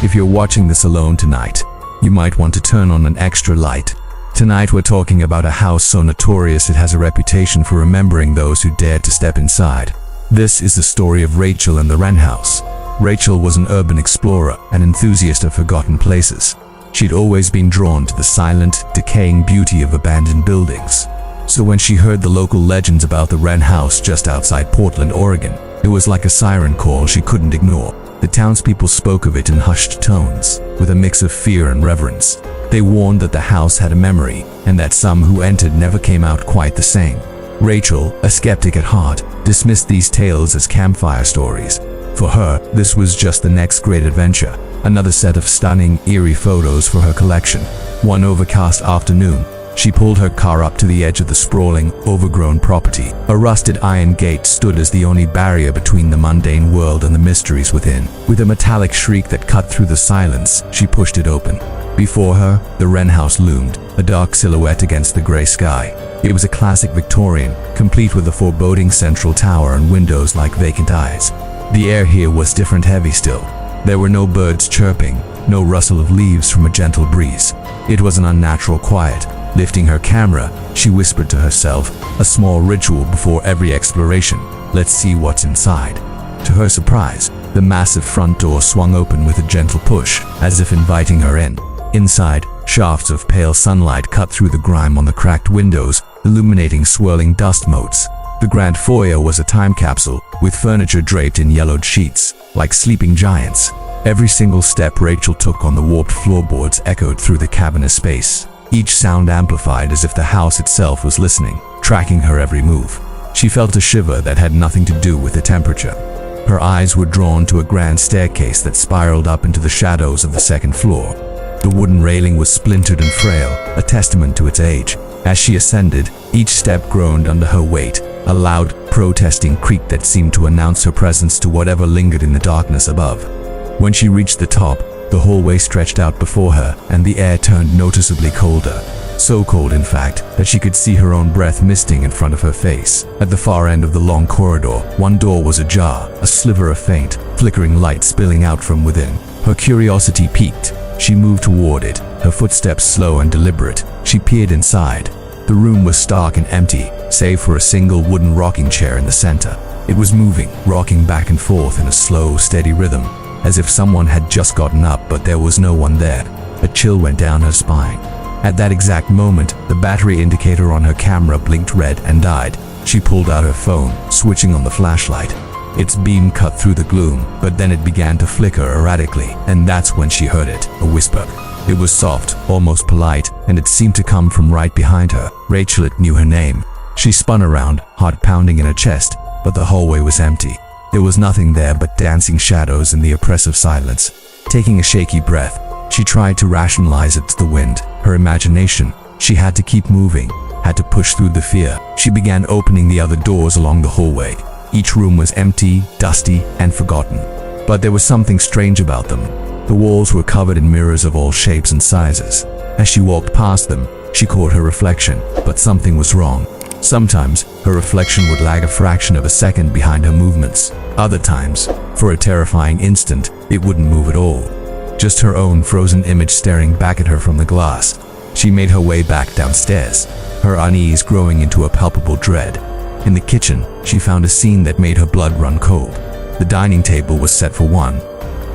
If you're watching this alone tonight, you might want to turn on an extra light. Tonight we're talking about a house so notorious it has a reputation for remembering those who dared to step inside. This is the story of Rachel and the Wren House. Rachel was an urban explorer, an enthusiast of forgotten places. She'd always been drawn to the silent, decaying beauty of abandoned buildings. So when she heard the local legends about the Wren House just outside Portland, Oregon, it was like a siren call she couldn't ignore. The townspeople spoke of it in hushed tones, with a mix of fear and reverence. They warned that the house had a memory, and that some who entered never came out quite the same. Rachel, a skeptic at heart, dismissed these tales as campfire stories. For her, this was just the next great adventure, another set of stunning, eerie photos for her collection. One overcast afternoon, she pulled her car up to the edge of the sprawling, overgrown property. A rusted iron gate stood as the only barrier between the mundane world and the mysteries within. With a metallic shriek that cut through the silence, she pushed it open. Before her, the Wren House loomed, a dark silhouette against the gray sky. It was a classic Victorian, complete with a foreboding central tower and windows like vacant eyes. The air here was different, heavy still. There were no birds chirping, no rustle of leaves from a gentle breeze. It was an unnatural quiet. Lifting her camera, she whispered to herself, a small ritual before every exploration. Let's see what's inside. To her surprise, the massive front door swung open with a gentle push, as if inviting her in. Inside, shafts of pale sunlight cut through the grime on the cracked windows, illuminating swirling dust motes. The grand foyer was a time capsule, with furniture draped in yellowed sheets, like sleeping giants. Every single step Rachel took on the warped floorboards echoed through the cavernous space. Each sound amplified as if the house itself was listening, tracking her every move. She felt a shiver that had nothing to do with the temperature. Her eyes were drawn to a grand staircase that spiraled up into the shadows of the second floor. The wooden railing was splintered and frail, a testament to its age. As she ascended, each step groaned under her weight, a loud, protesting creak that seemed to announce her presence to whatever lingered in the darkness above. When she reached the top, the hallway stretched out before her, and the air turned noticeably colder. So cold, in fact, that she could see her own breath misting in front of her face. At the far end of the long corridor, one door was ajar, a sliver of faint, flickering light spilling out from within. Her curiosity piqued. She moved toward it, her footsteps slow and deliberate. She peered inside. The room was stark and empty, save for a single wooden rocking chair in the center. It was moving, rocking back and forth in a slow, steady rhythm, as if someone had just gotten up, but there was no one there. A chill went down her spine. At that exact moment, the battery indicator on her camera blinked red and died. She pulled out her phone, switching on the flashlight. Its beam cut through the gloom, but then it began to flicker erratically, and that's when she heard it, a whisper. It was soft, almost polite, and it seemed to come from right behind her. Rachel knew her name. She spun around, heart pounding in her chest, but the hallway was empty. There was nothing there but dancing shadows and the oppressive silence. Taking a shaky breath, she tried to rationalize it to the wind, her imagination. She had to keep moving, had to push through the fear. She began opening the other doors along the hallway. Each room was empty, dusty, and forgotten. But there was something strange about them. The walls were covered in mirrors of all shapes and sizes. As she walked past them, she caught her reflection, but something was wrong. Sometimes, her reflection would lag a fraction of a second behind her movements. Other times, for a terrifying instant, it wouldn't move at all. Just her own frozen image staring back at her from the glass. She made her way back downstairs, her unease growing into a palpable dread. In the kitchen, she found a scene that made her blood run cold. The dining table was set for one.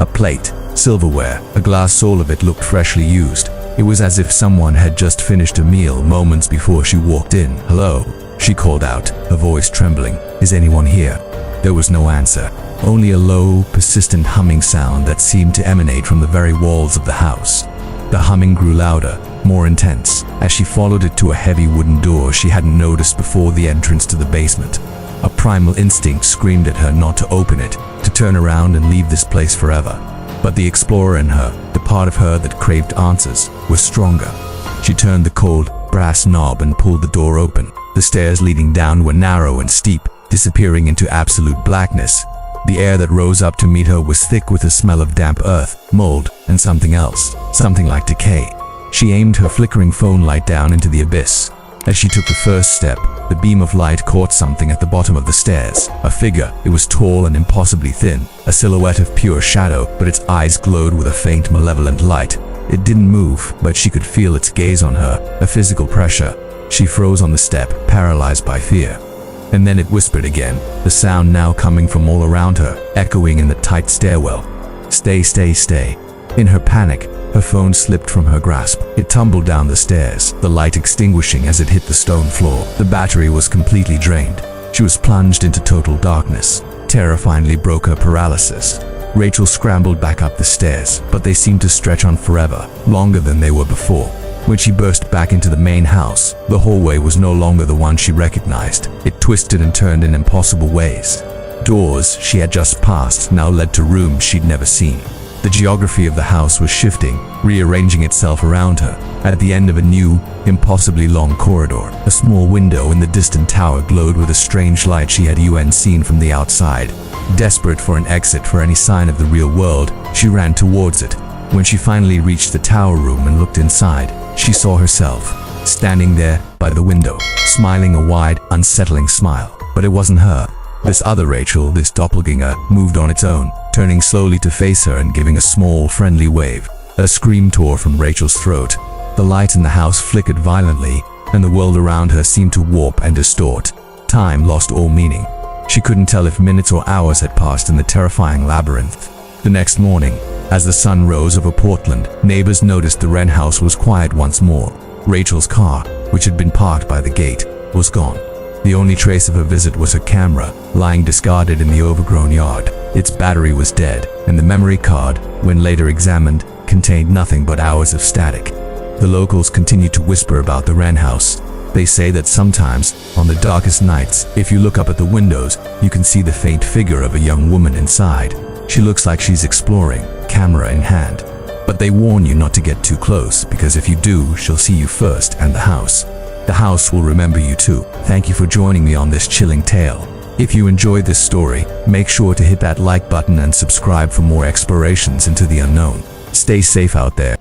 A plate, silverware, a glass, all of it looked freshly used. It was as if someone had just finished a meal moments before she walked in. "Hello," she called out, her voice trembling. "Is anyone here?" There was no answer, only a low, persistent humming sound that seemed to emanate from the very walls of the house. The humming grew louder, more intense, as she followed it to a heavy wooden door she hadn't noticed before the entrance to the basement. A primal instinct screamed at her not to open it, to turn around and leave this place forever. But the explorer in her, the part of her that craved answers, was stronger. She turned the cold, brass knob and pulled the door open. The stairs leading down were narrow and steep, disappearing into absolute blackness. The air that rose up to meet her was thick with the smell of damp earth, mold, and something else, something like decay. She aimed her flickering phone light down into the abyss. As she took the first step, the beam of light caught something at the bottom of the stairs. A figure. It was tall and impossibly thin, a silhouette of pure shadow, but its eyes glowed with a faint, malevolent light. It didn't move, but she could feel its gaze on her, a physical pressure. She froze on the step, paralyzed by fear. And then it whispered again, the sound now coming from all around her, echoing in the tight stairwell. Stay, stay, stay. In her panic, her phone slipped from her grasp. It tumbled down the stairs, the light extinguishing as it hit the stone floor. The battery was completely drained. She was plunged into total darkness. Terror finally broke her paralysis. Rachel scrambled back up the stairs, but they seemed to stretch on forever, longer than they were before. When she burst back into the main house, the hallway was no longer the one she recognized. It twisted and turned in impossible ways. Doors she had just passed now led to rooms she'd never seen. The geography of the house was shifting, rearranging itself around her. At the end of a new, impossibly long corridor, a small window in the distant tower glowed with a strange light she had seen from the outside. Desperate for an exit, for any sign of the real world, she ran towards it. When she finally reached the tower room and looked inside, she saw herself, standing there by the window, smiling a wide, unsettling smile. But it wasn't her. This other Rachel, this doppelganger, moved on its own, turning slowly to face her and giving a small, friendly wave. A scream tore from Rachel's throat. The light in the house flickered violently, and the world around her seemed to warp and distort. Time lost all meaning. She couldn't tell if minutes or hours had passed in the terrifying labyrinth. The next morning, as the sun rose over Portland, neighbors noticed the Wren house was quiet once more. Rachel's car, which had been parked by the gate, was gone. The only trace of her visit was her camera, lying discarded in the overgrown yard. Its battery was dead, and the memory card, when later examined, contained nothing but hours of static. The locals continued to whisper about the Wren house. They say that sometimes, on the darkest nights, if you look up at the windows, you can see the faint figure of a young woman inside. She looks like she's exploring, camera in hand. But they warn you not to get too close, because if you do, she'll see you first and the house. The house will remember you too. Thank you for joining me on this chilling tale. If you enjoyed this story, make sure to hit that like button and subscribe for more explorations into the unknown. Stay safe out there.